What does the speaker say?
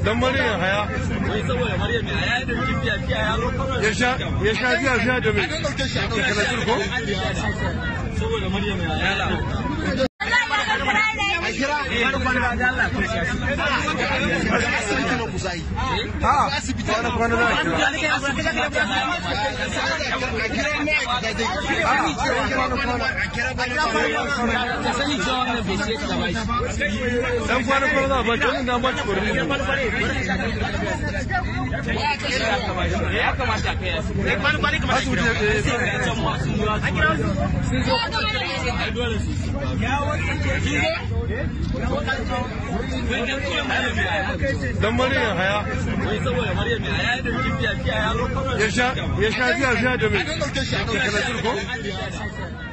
Dan Maryam haya. Ya sha biya da mai. Kana turko? Saboda Maryam haya. Dan Maryam haya. Ya sha biya da mai. Kana turko?